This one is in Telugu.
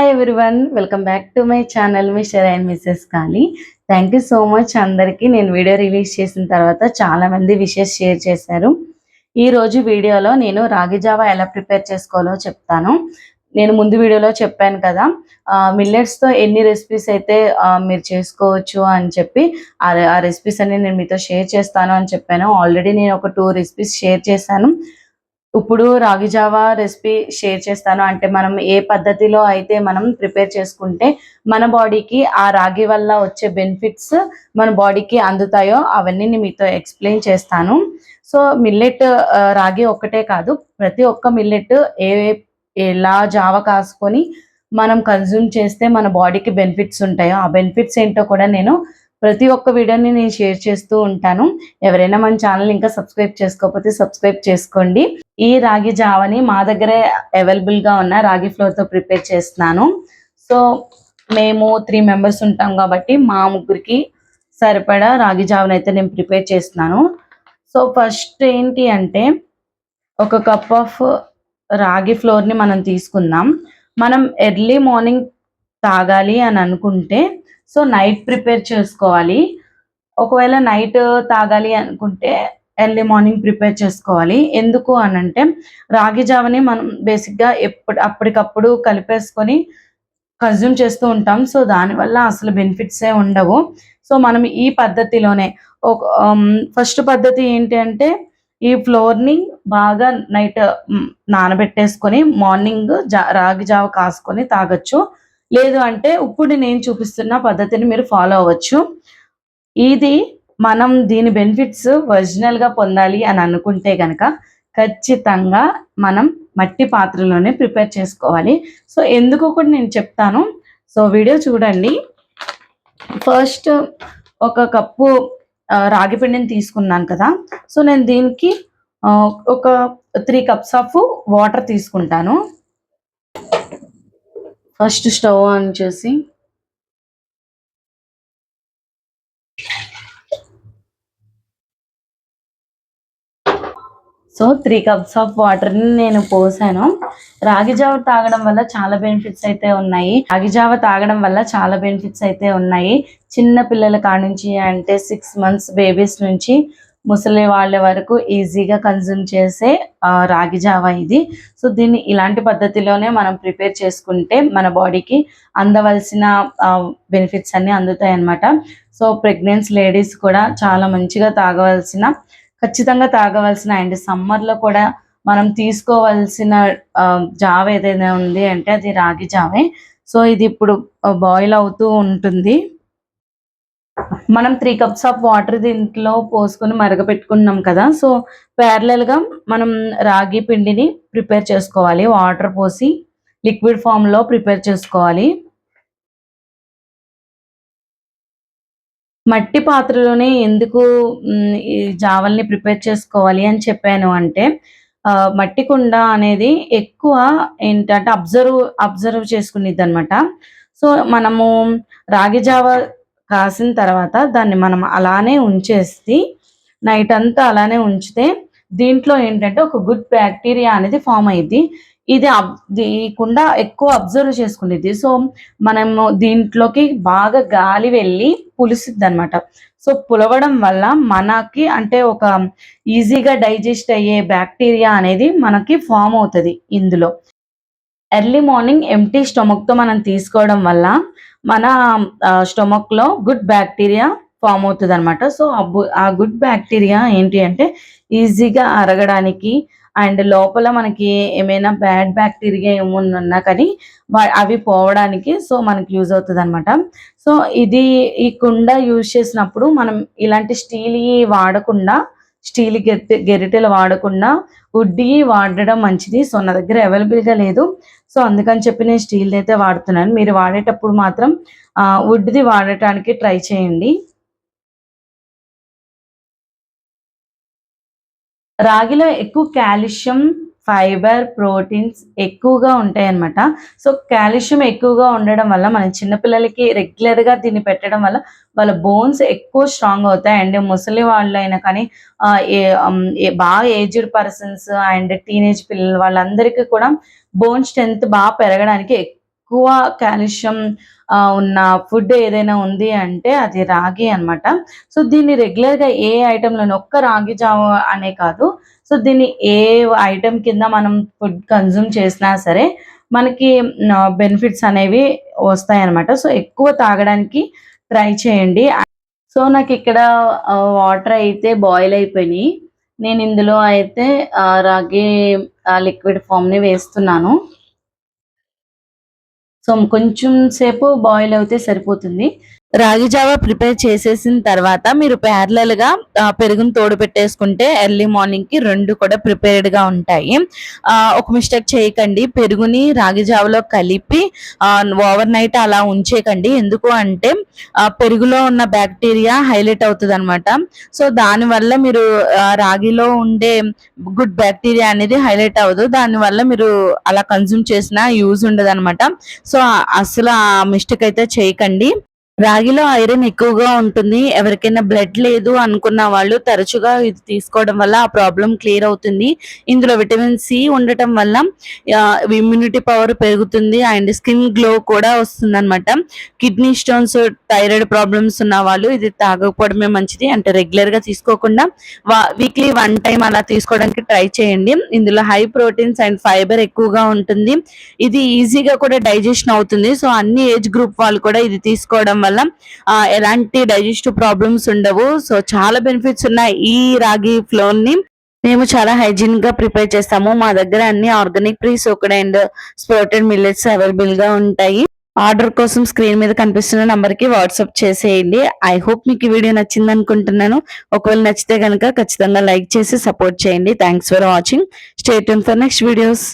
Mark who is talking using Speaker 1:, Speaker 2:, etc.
Speaker 1: Hi everyone, welcome back to my channel mister and missus Kali. Thank you so much అందరికీ. నేను వీడియో రిలీజ్ చేసిన తర్వాత చాలామంది విషెస్ షేర్ చేశారు. ఈరోజు వీడియోలో నేను రాగి జావా ఎలా ప్రిపేర్ చేసుకోవాలో చెప్తాను. నేను ముందు వీడియోలో చెప్పాను కదా, మిల్లెట్స్తో ఎన్ని రెసిపీస్ అయితే మీరు చేసుకోవచ్చు అని చెప్పి ఆ రెసిపీస్ అన్ని నేను మీతో షేర్ చేస్తాను అని చెప్పాను. ఆల్రెడీ నేను ఒక 2 రెసిపీస్ షేర్ చేశాను. ఇప్పుడు రాగి జావా రెసిపీ షేర్ చేస్తాను. అంటే మనం ఏ పద్ధతిలో అయితే మనం ప్రిపేర్ చేసుకుంటే మన బాడీకి ఆ రాగి వల్ల వచ్చే బెనిఫిట్స్ మన బాడీకి అందుతాయో అవన్నీ నేను మీతో ఎక్స్ప్లెయిన్ చేస్తాను. సో మిల్లెట్ రాగి ఒక్కటే కాదు, ప్రతి ఒక్క మిల్లెట్ ఎలా జావ కాసుకొని మనం కన్జ్యూమ్ చేస్తే మన బాడీకి బెనిఫిట్స్ ఉంటాయో ఆ బెనిఫిట్స్ ఏంటో కూడా నేను ప్రతి ఒక్క వీడియోని నేను షేర్ చేస్తూ ఉంటాను. ఎవరైనా మన ఛానల్ ఇంకా సబ్స్క్రైబ్ చేసుకోకపోతే సబ్స్క్రైబ్ చేసుకోండి. ఈ రాగి జావని మా దగ్గరే అవైలబుల్గా ఉన్న రాగి ఫ్లోర్తో ప్రిపేర్ చేస్తున్నాను. సో మేము 3 మెంబర్స్ ఉంటాం కాబట్టి మా ముగ్గురికి సరిపడా రాగి జావని అయితే నేను ప్రిపేర్ చేస్తున్నాను. సో ఫస్ట్ ఏంటి అంటే, ఒక కప్ ఆఫ్ రాగి ఫ్లోర్ని మనం తీసుకుందాం. మనం ఎర్లీ మార్నింగ్ తాగాలి అని అనుకుంటే సో నైట్ ప్రిపేర్ చేసుకోవాలి. ఒకవేళ నైట్ తాగాలి అనుకుంటే ఎర్లీ మార్నింగ్ ప్రిపేర్ చేసుకోవాలి. ఎందుకు అని అంటే, రాగి జావని మనం బేసిక్గా అప్పటికప్పుడు కలిపేసుకొని కన్జ్యూమ్ చేస్తూ ఉంటాం. సో దానివల్ల అసలు బెనిఫిట్సే ఉండవు. సో మనం ఈ పద్ధతిలోనే ఫస్ట్ పద్ధతి ఏంటి అంటే, ఈ ఫ్లోర్ని బాగా నైట్ నానబెట్టేసుకొని మార్నింగ్ రాగి జావ కాసుకొని తాగొచ్చు. లేదు అంటే ఇప్పుడు నేను చూపిస్తున్న పద్ధతిని మీరు ఫాలో అవ్వచ్చు. ఇది మనం దీని బెనిఫిట్స్ ఒరిజినల్గా పొందాలి అని అనుకుంటే కనుక ఖచ్చితంగా మనం మట్టి పాత్రలోనే ప్రిపేర్ చేసుకోవాలి. సో ఎందుకు కూడా నేను చెప్తాను. సో వీడియో చూడండి. ఫస్ట్ ఒక కప్పు రాగి పిండిని తీసుకున్నాను కదా, సో నేను దీనికి ఒక 3 కప్స్ ఆఫ్ వాటర్ తీసుకుంటాను. ఫస్ట్ స్టవ్ ఆన్ చేసి సో 3 కప్స్ ఆఫ్ వాటర్ని నేను పోసాను. రాగి జావ తాగడం వల్ల చాలా బెనిఫిట్స్ అయితే ఉన్నాయి. చిన్న పిల్లల కాడి నుంచి అంటే 6 months బేబీస్ నుంచి ముసలి వాళ్ళ వరకు ఈజీగా కన్జ్యూమ్ చేసే రాగి జావ ఇది. సో దీన్ని ఇలాంటి పద్ధతిలోనే మనం ప్రిపేర్ చేసుకుంటే మన బాడీకి అందవలసిన బెనిఫిట్స్ అన్నీ అందుతాయి అన్నమాట. సో ప్రెగ్నెంట్ లేడీస్ కూడా చాలా మంచిగా ఖచ్చితంగా తాగవలసిన అండ్ సమ్మర్లో కూడా మనం తీసుకోవాల్సిన జావ ఏదైనా ఉంది అంటే అది రాగి జావే. సో ఇది ఇప్పుడు బాయిల్ అవుతూ ఉంటుంది. మనం 3 కప్స్ ఆఫ్ వాటర్ దీంట్లో పోసుకొని మరగపెట్టుకున్నాం కదా, సో ప్యారలల్గా మనం రాగి పిండిని ప్రిపేర్ చేసుకోవాలి. వాటర్ పోసి లిక్విడ్ ఫామ్లో ప్రిపేర్ చేసుకోవాలి. మట్టి పాత్రలోనే ఎందుకు ఈ జావల్ని ప్రిపేర్ చేసుకోవాలి అని చెప్పాను అంటే, మట్టి కుండ అనేది ఎక్కువ ఏంటంటే అబ్జర్వ్ చేసుకునేది అనమాట. సో మనము రాగి జావ కాసిన తర్వాత దాన్ని మనం అలానే ఉంచేసి నైట్ అంతా అలానే ఉంచితే దీంట్లో ఏంటంటే ఒక గుడ్ బ్యాక్టీరియా అనేది ఫామ్ అయ్యిద్ది. ఈ కుండ ఎక్కువ అబ్జర్వ్ చేసుకునేది. సో మనము దీంట్లోకి బాగా గాలి వెళ్ళి పులిసిద్ది అనమాట. సో పులవడం వల్ల మనకి అంటే ఒక ఈజీగా డైజెస్ట్ అయ్యే బ్యాక్టీరియా అనేది మనకి ఫామ్ అవుతుంది ఇందులో. ఎర్లీ మార్నింగ్ ఎంప్టీ స్టొమక్తో మనం తీసుకోవడం వల్ల మన స్టొమక్లో గుడ్ బ్యాక్టీరియా ఫామ్ అవుతుంది అనమాట. సో ఆ గుడ్ బ్యాక్టీరియా ఏంటి అంటే ఈజీగా అరగడానికి అండ్ లోపల మనకి ఏమైనా బ్యాడ్ బ్యాక్టీరియా ఏమన్నా ఉన్నా కానీ అవి పోవడానికి సో మనకి యూజ్ అవుతుంది అనమాట. సో ఈ కుండ యూజ్ చేసినప్పుడు మనం ఇలాంటి స్టీల్ గెరిటెలు వాడకుండా వుడ్డి వాడడం మంచిది. సో నా దగ్గర అవైలబుల్గా లేదు, సో అందుకని చెప్పి నేను స్టీల్ అయితే వాడుతున్నాను. మీరు వాడేటప్పుడు మాత్రం వుడ్ది వాడటానికి ట్రై చేయండి. రాగిలో ఎక్కువ కాల్షియం, ఫైబర్, ప్రోటీన్స్ ఎక్కువగా ఉంటాయి అన్నమాట. సో కాల్షియం ఎక్కువగా ఉండడం వల్ల మన చిన్నపిల్లలకి రెగ్యులర్గా దీన్ని పెట్టడం వల్ల వాళ్ళ బోన్స్ ఎక్కువ స్ట్రాంగ్ అవుతాయి. అండ్ ముసలి వాళ్ళైనా కానీ బాగా ఏజ్డ్ పర్సన్స్ అండ్ టీనేజ్ పిల్లలు వాళ్ళందరికీ కూడా బోన్ స్ట్రెంత్ బాగా పెరగడానికి ఎక్కువ కాల్షియం ఉన్న ఫుడ్ ఏదైనా ఉంది అంటే అది రాగి అన్నమాట. సో దీన్ని రెగ్యులర్‌గా ఏ ఐటెమ్‌లోను ఒక్క రాగి జావ అనే కాదు. సో దీన్ని ఏ ఐటెమ్ కింద మనం ఫుడ్ కన్జ్యూమ్ చేసినా సరే మనకి బెనిఫిట్స్ అనేవి వస్తాయన్నమాట. సో ఎక్కువ తాగడానికి ట్రై చేయండి. సో నాకిక్కడ వాటర్ అయితే బాయిల్ అయిపోయినాయి. నేను ఇందులో అయితే రాగి లిక్విడ్ ఫామ్‌ని వేస్తున్నాను. సో కొంచెం సేపు బాయిల్ అవుతే సరిపోతుంది. రాగి జావ ప్రిపేర్ చేసేసిన తర్వాత మీరు ప్యారలల్‌గా పెరుగుని తోడు పెట్టేసుకుంటే ఎర్లీ మార్నింగ్‌కి 2 కూడా ప్రిపేర్డ్‌గా ఉంటాయి. ఒక మిస్టేక్ చేయకండి. పెరుగుని రాగి జావలో కలిపి ఓవర్ నైట్ అలా ఉంచేయకండి. ఎందుకు అంటే పెరుగులో ఉన్న బాక్టీరియా హైలైట్ అవుతదనమాట. సో దానివల్ల మీరు రాగిలో ఉండే గుడ్ బాక్టీరియా అనేది హైలైట్ అవ్వదు. దానివల్ల మీరు అలా కన్జ్యూమ్ చేసినా యూజ్ ఉండదనమాట. సో అస్సలు ఆ మిస్టేక్ అయితే చేయకండి. రాగిలో ఐరన్ ఎక్కువగా ఉంటుంది. ఎవరికైనా బ్లడ్ లేదు అనుకున్న వాళ్ళు తరచుగా ఇది తీసుకోవడం వల్ల ఆ ప్రాబ్లమ్ క్లియర్ అవుతుంది. ఇందులో విటమిన్ సి ఉండటం వల్ల ఇమ్యూనిటీ పవర్ పెరుగుతుంది అండ్ స్కిన్ గ్లో కూడా వస్తుందన్నమాట. కిడ్నీ స్టోన్స్, థైరాయిడ్ ప్రాబ్లమ్స్ ఉన్న వాళ్ళు ఇది తాగకపోవడమే మంచిది. అంటే రెగ్యులర్‌గా తీసుకోకుండా వీక్లీ 1 టైమ్ అలా తీసుకోవడానికి ట్రై చేయండి. ఇందులో హై ప్రోటీన్స్ అండ్ ఫైబర్ ఎక్కువగా ఉంటుంది. ఇది ఈజీగా కూడా డైజెషన్ అవుతుంది. సో అన్ని ఏజ్ గ్రూప్ వాళ్ళు కూడా ఇది తీసుకోవడం వల్ల ఎలాంటి డైజెస్టివ్ ప్రాబ్లమ్స్ ఉండవు. సో చాలా బెనిఫిట్స్ ఉన్నాయి ఈ రాగి ఫ్లోర్‌ని. మేము చాలా హైజీన్ గా ప్రిపేర్ చేస్తాము. మా దగ్గర అన్ని organic pre soaked and sprouted millets available గా ఉంటాయి. ఆర్డర్ కోసం స్క్రీన్ మీద కనిపిస్తున్న నంబర్ కి వాట్సాప్ చేసేయండి. ఐ హోప్ మీకు ఈ వీడియో నచ్చింది అనుకుంటున్నాను. ఒకవేళ నచ్చితే కనుక ఖచ్చితంగా లైక్ చేసి సపోర్ట్ చేయండి. Thanks for watching. Stay tune for next videos.